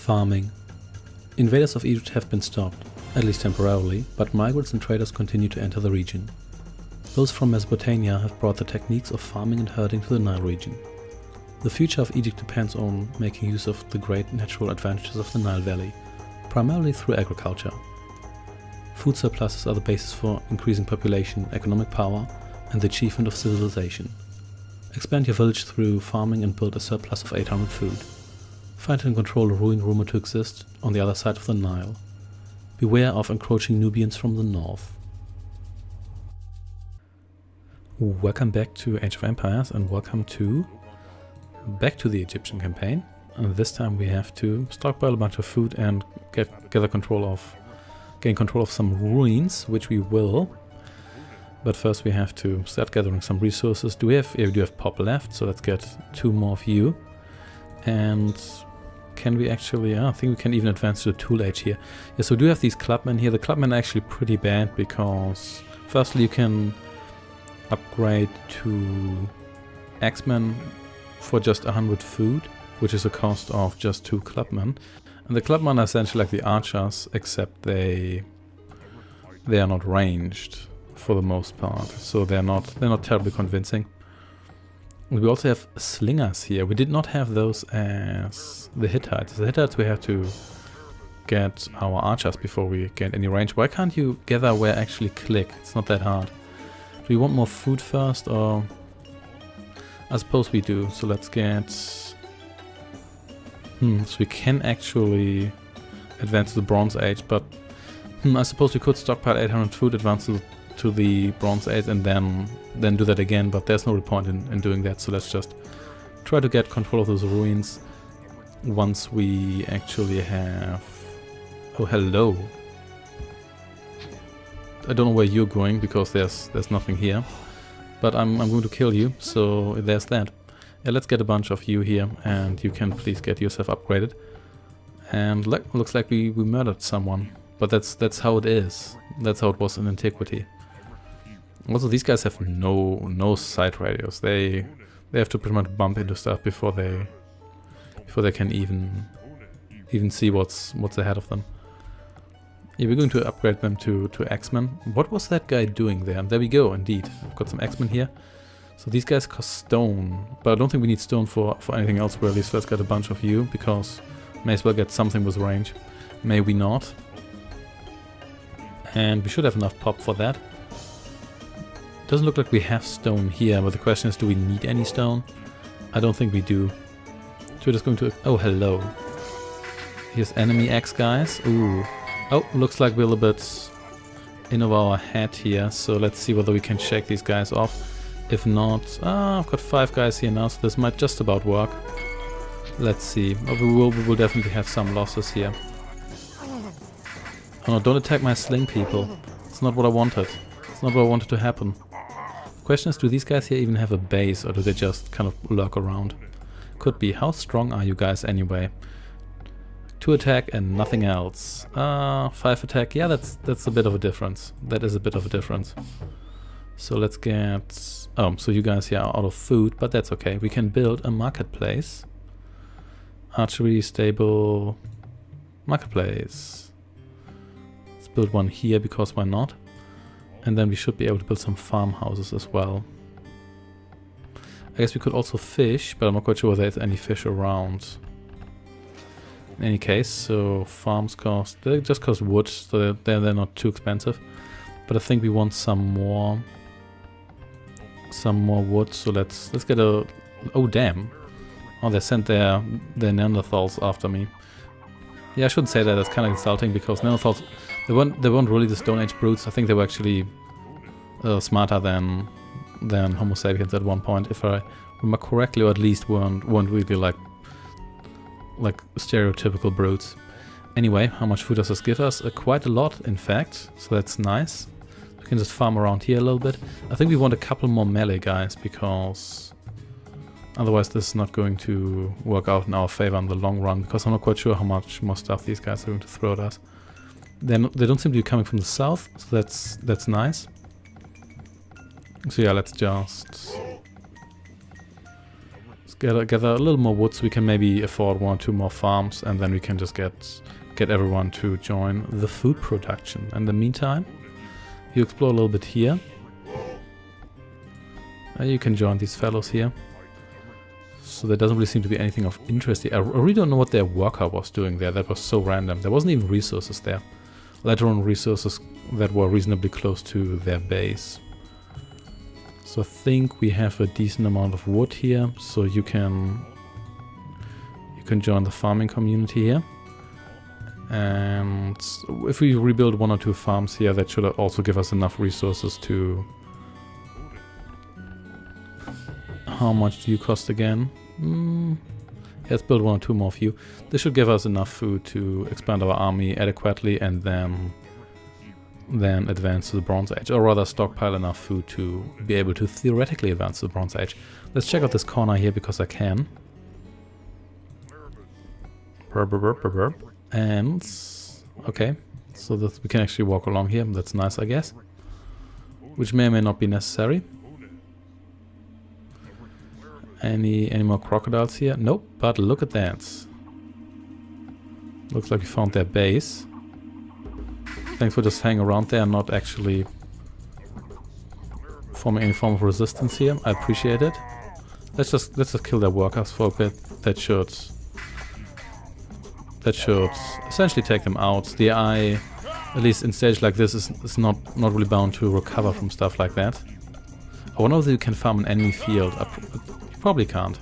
Farming. Invaders of Egypt have been stopped, at least temporarily, but migrants and traders continue to enter the region. Those from Mesopotamia have brought the techniques of farming and herding to the Nile region. The future of Egypt depends on making use of the great natural advantages of the Nile Valley, primarily through agriculture. Food surpluses are the basis for increasing population, economic power, and the achievement of civilization. Expand your village through farming and build a surplus of 800 food. Find and control a ruin rumored to exist on the other side of the Nile. Beware of encroaching Nubians from the north. Welcome back to Age of Empires and welcome back to the Egyptian campaign. And this time we have to stockpile a bunch of food and gain control of some ruins, which we will. But first we have to start gathering some resources. We do have pop left, so let's get 2 more of you. And can we actually, I think we can even advance to the tool age here. Yeah, so we do have these clubmen here. The clubmen are actually pretty bad because firstly you can upgrade to X-Men for just 100 food, which is a cost of just 2 clubmen. And the clubmen are essentially like the archers, except they are not ranged for the most part, so they're not terribly convincing. We also have slingers here. We did not have those as the Hittites. The Hittites we have to get our archers before we get any range. Why can't you gather where I actually click? It's not that hard. Do we want more food first, or I suppose we do. So let's get so we can actually advance to the Bronze Age, but I suppose we could stockpile 800 food, advance to the Bronze Age, and then do that again, but there's no real point in doing that, so let's just try to get control of those ruins once we actually have... Oh, hello. I don't know where you're going, because there's nothing here, but I'm going to kill you, so there's that. Yeah, let's get a bunch of you here, and you can please get yourself upgraded. And looks like we murdered someone, but that's how it is. That's how it was in antiquity. Also, these guys have no sight radius. They have to pretty much bump into stuff before they can even see what's ahead of them. Yeah, we're going to upgrade them to X-Men. What was that guy doing there? There we go, indeed. I've got some X-Men here. So these guys cost stone, but I don't think we need stone for anything else really. So let's get a bunch of you, because may as well get something with range. May we not? And we should have enough pop for that. Doesn't look like we have stone here, but the question is, do we need any stone? I don't think we do. So we're just going to... Oh, hello. Here's enemy X guys. Ooh. Oh, looks like we're a little bit in over our head here, so let's see whether we can shake these guys off. If not... I've got 5 guys here now, so this might just about work. Let's see. Oh, we will definitely have some losses here. Oh no, don't attack my sling, people. It's not what I wanted. It's not what I wanted to happen. Question is, do these guys here even have a base, or do they just kind of lurk around? Could be. How strong are you guys anyway? 2 attack and nothing else. 5 attack. Yeah, that's a bit of a difference. That is a bit of a difference. So let's get... Oh, so you guys here are out of food, but that's okay. We can build a marketplace. Archery, stable, marketplace. Let's build one here, because why not? And then we should be able to build some farmhouses as well. I guess we could also fish, but I'm not quite sure whether there's any fish around. In any case, so farms cost... They just cost wood, so they're not too expensive. But I think we want some more wood, so let's get a... Oh, damn. Oh, they sent their Neanderthals after me. Yeah, I shouldn't say that. That's kind of insulting, because Neanderthals... They weren't really the Stone Age brutes. I think they were actually smarter than Homo sapiens at one point, if I remember correctly, or at least weren't really like stereotypical brutes. Anyway, how much food does this give us? Quite a lot, in fact. So that's nice. We can just farm around here a little bit. I think we want a couple more melee guys, because otherwise this is not going to work out in our favor in the long run, because I'm not quite sure how much more stuff these guys are going to throw at us. They don't seem to be coming from the south, so that's nice. So yeah, let's gather a little more wood so we can maybe afford 1 or 2 more farms, and then we can just get everyone to join the food production. In the meantime, you explore a little bit here. You can join these fellows here. So there doesn't really seem to be anything of interest here. I really don't know what their worker was doing there. That was so random. There wasn't even resources there. Let alone resources that were reasonably close to their base. So I think we have a decent amount of wood here, so you can join the farming community here. And if we rebuild 1 or 2 farms here, that should also give us enough resources to... How much do you cost again? Let's build 1 or 2 more of you. This should give us enough food to expand our army adequately and then advance to the Bronze Age, or rather stockpile enough food to be able to theoretically advance to the Bronze Age. Let's check out this corner here because I can. And okay, so that we can actually walk along here. That's nice, I guess. Which may or may not be necessary. Any more crocodiles here? Nope, but look at that. Looks like we found their base. Thanks for just hanging around there and not actually forming any form of resistance here. I appreciate it. Let's just kill their workers for a bit. That should essentially take them out. The AI, at least in stage like this, is not really bound to recover from stuff like that. I wonder if you can farm an enemy field. You probably can't.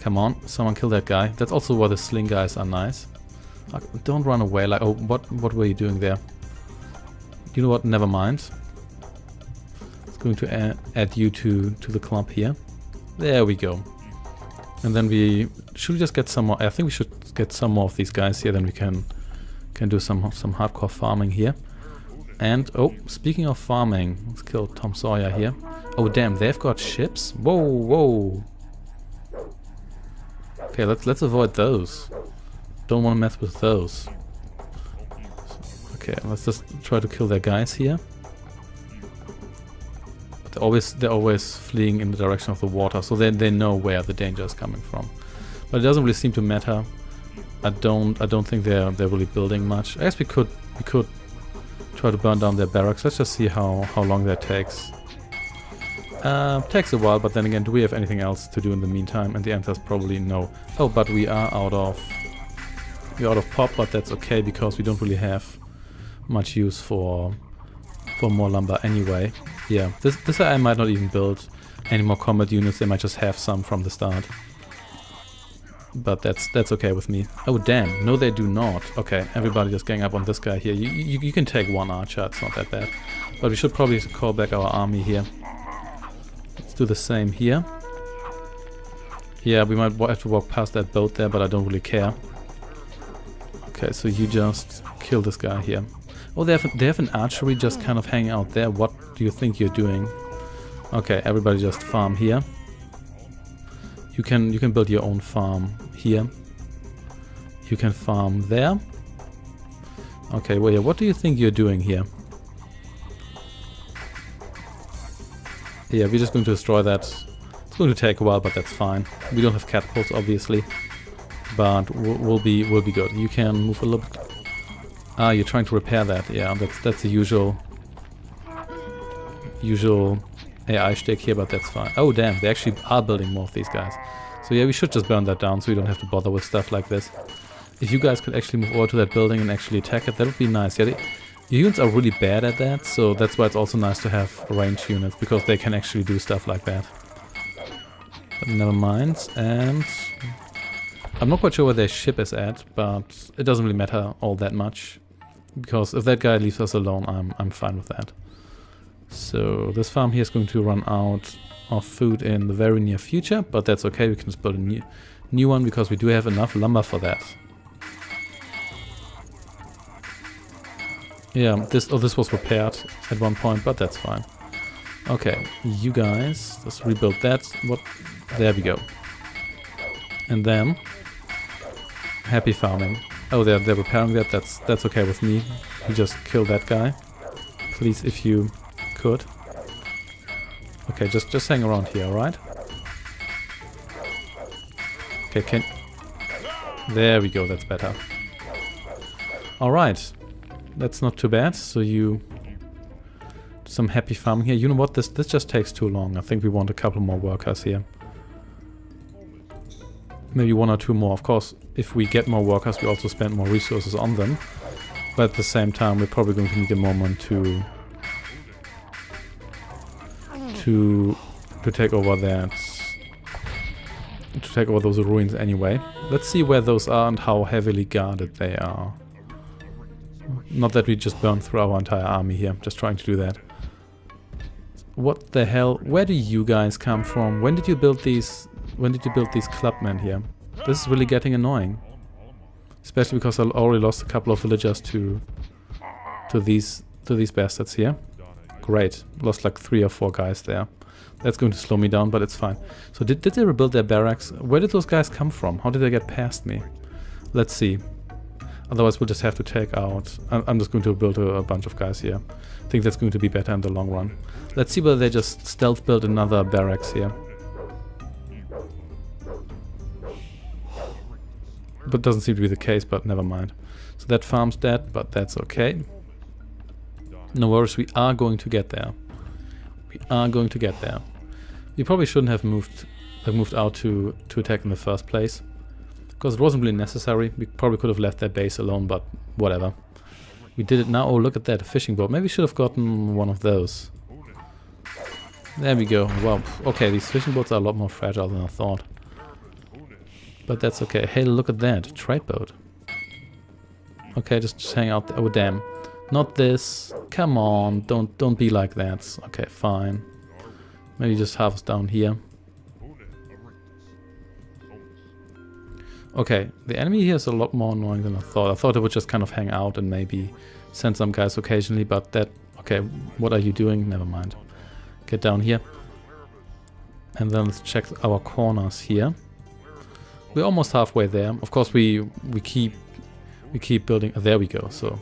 Come on, someone kill that guy. That's also why the sling guys are nice. Don't run away like, oh, what were you doing there? You know what, never mind. It's going to add you to the club here. There we go. And then should we just get some more? I think we should get some more of these guys here, then we can do some hardcore farming here. And, oh, speaking of farming, let's kill Tom Sawyer here. Oh damn, they've got ships? Whoa, whoa. Okay, let's avoid those. Don't want to mess with those. Okay, let's just try to kill their guys here. They're always fleeing in the direction of the water, so they know where the danger is coming from. But it doesn't really seem to matter. I don't think they're really building much. I guess we could try to burn down their barracks. Let's just see how long that takes. Takes a while, but then again, do we have anything else to do in the meantime? And the answer is probably no. Oh, but we're out of pop, but that's okay because we don't really have much use for more lumber anyway. Yeah, this I might not even build any more combat units. They might just have some from the start. But that's okay with me. Oh damn, no they do not. Okay, everybody just gang up on this guy here. You can take 1 archer, it's not that bad. But we should probably call back our army here. Let's do the same here. Yeah, we might have to walk past that boat there, but I don't really care. Okay, so you just kill this guy here. Oh, they have an archery just kind of hanging out there. What do you think you're doing? Okay, everybody just farm here. You can build your own farm here. You can farm there. Okay, well, yeah, what do you think you're doing here? Yeah, we're just going to destroy that. It's going to take a while, but that's fine. We don't have catapults, obviously, but we'll be good. You can move a little bit. Ah, you're trying to repair that. Yeah, that's the usual AI shtick here, but that's fine. Oh damn, they actually are building more of these guys. So yeah, we should just burn that down so we don't have to bother with stuff like this. If you guys could actually move over to that building and actually attack it, that would be nice. Yeah, your units are really bad at that, so that's why it's also nice to have ranged units, because they can actually do stuff like that. But never mind, and I'm not quite sure where their ship is at, but it doesn't really matter all that much, because if that guy leaves us alone, I'm fine with that. So this farm here is going to run out of food in the very near future, but that's okay, we can just build a new one because we do have enough lumber for that. Yeah, this was repaired at one point, but that's fine. Okay, you guys, let's rebuild that. There we go. And then, happy farming. Oh, they're repairing that. That's okay with me. You just kill that guy, please, if you could. Okay, just hang around here, alright? Okay, there we go, that's better. Alright. That's not too bad. So you... Some happy farming here. You know what? This just takes too long. I think we want a couple more workers here. Maybe 1 or 2 more. Of course, if we get more workers, we also spend more resources on them. But at the same time, we're probably going to need a moment to take over that... to take over those ruins anyway. Let's see where those are and how heavily guarded they are. Not that we just burned through our entire army here, just trying to do that. What the hell? Where do you guys come from? When did you build these clubmen here? This is really getting annoying. Especially because I already lost a couple of villagers to these bastards here. Great. Lost like 3 or 4 guys there. That's going to slow me down, but it's fine. So did they rebuild their barracks? Where did those guys come from? How did they get past me? Let's see. Otherwise we'll just have to take out... I'm just going to build a bunch of guys here. I think that's going to be better in the long run. Let's see whether they just stealth build another barracks here. But doesn't seem to be the case, but never mind. So that farm's dead, but that's okay. No worries, we are going to get there. We are going to get there. We probably shouldn't have moved out to attack in the first place. Because it wasn't really necessary. We probably could have left their base alone, but whatever. We did it now. Oh, look at that, a fishing boat. Maybe we should have gotten one of those. There we go. Wow. Okay, these fishing boats are a lot more fragile than I thought. But that's okay. Hey, look at that. Trade boat. Okay, just hang out there. Oh, damn. Not this. Come on. Don't be like that. Okay, fine. Maybe just harvest down here. Okay, the enemy here is a lot more annoying than I thought. I thought it would just kind of hang out and maybe send some guys occasionally, but that... Okay, what are you doing? Never mind. Get down here. And then let's check our corners here. We're almost halfway there. Of course, we keep building... there we go. So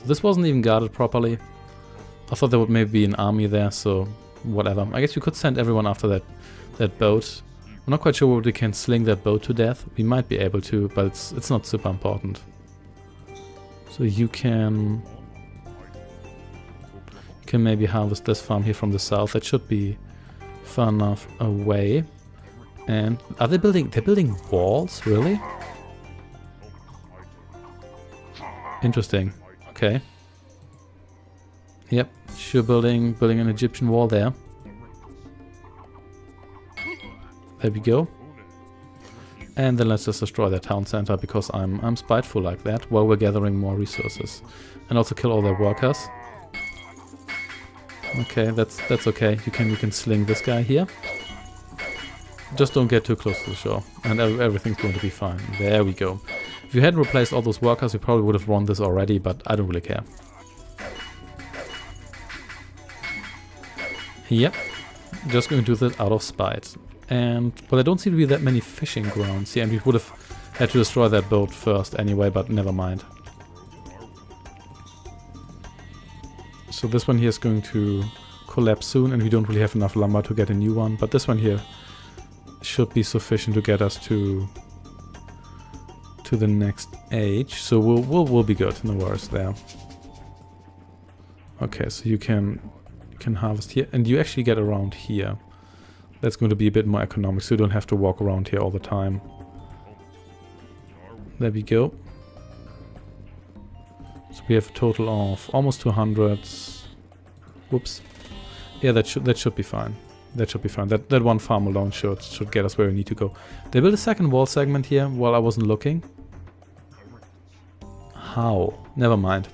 this wasn't even guarded properly. I thought there would maybe be an army there, so whatever. I guess we could send everyone after that boat. I'm not quite sure whether we can sling that boat to death. We might be able to, but it's not super important. So you can maybe harvest this farm here from the south. That should be far enough away. And are they building? They're building walls, really? Interesting. Okay. Yep, sure, building an Egyptian wall there. There we go. And then let's just destroy their town center because I'm spiteful like that while we're gathering more resources. And also kill all their workers. Okay, that's okay. You can sling this guy here. Just don't get too close to the shore. And everything's going to be fine. There we go. If you hadn't replaced all those workers, we probably would have won this already, but I don't really care. Yep. Just going to do that out of spite. But I don't seem to be that many fishing grounds here, and we would have had to destroy that boat first anyway, but never mind. So this one here is going to collapse soon, and we don't really have enough lumber to get a new one, but this one here should be sufficient to get us to the next age. So we'll be good, no worries there. Okay, so you can harvest here, and you actually get around here. That's going to be a bit more economic, so you don't have to walk around here all the time. There we go. So we have a total of almost 200. Whoops. Yeah, that should be fine. That should be fine. That one farm alone should get us where we need to go. They built a second wall segment here while I wasn't looking. How? Never mind.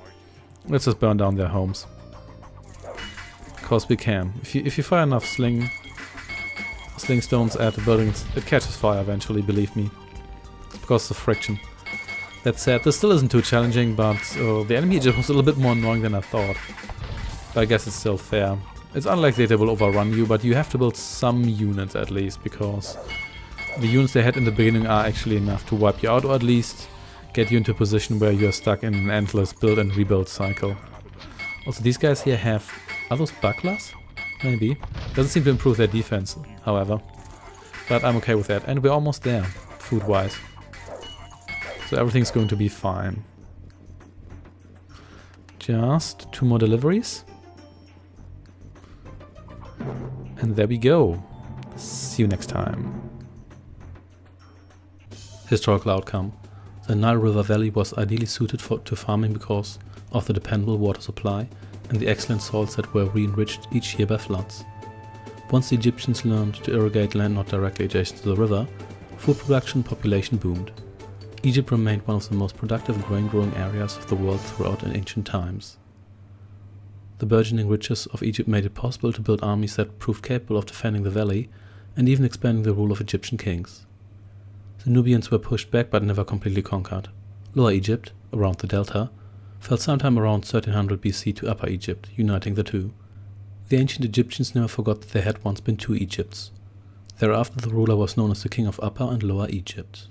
Let's just burn down their homes. Because we can. If you fire enough sling stones at the building, it catches fire eventually, believe me. It's because of friction. That said, this still isn't too challenging, but the enemy just was a little bit more annoying than I thought. But I guess it's still fair. It's unlikely they will overrun you, but you have to build some units at least, because the units they had in the beginning are actually enough to wipe you out, or at least get you into a position where you're stuck in an endless build and rebuild cycle. Also, these guys here have... Are those bucklers? Maybe. Doesn't seem to improve their defense, however. But I'm okay with that. And we're almost there. food-wise. So everything's going to be fine. Just 2 more deliveries. And there we go. See you next time. Historical outcome. The Nile River Valley was ideally suited to farming because of the dependable water supply and the excellent soils that were re-enriched each year by floods. Once the Egyptians learned to irrigate land not directly adjacent to the river, food production and population boomed. Egypt remained one of the most productive grain-growing areas of the world throughout ancient times. The burgeoning riches of Egypt made it possible to build armies that proved capable of defending the valley and even expanding the rule of Egyptian kings. The Nubians were pushed back but never completely conquered. Lower Egypt, around the delta, fell sometime around 1300 BC to Upper Egypt, uniting the two. The ancient Egyptians never forgot that there had once been 2 Egypts. Thereafter the ruler was known as the King of Upper and Lower Egypt.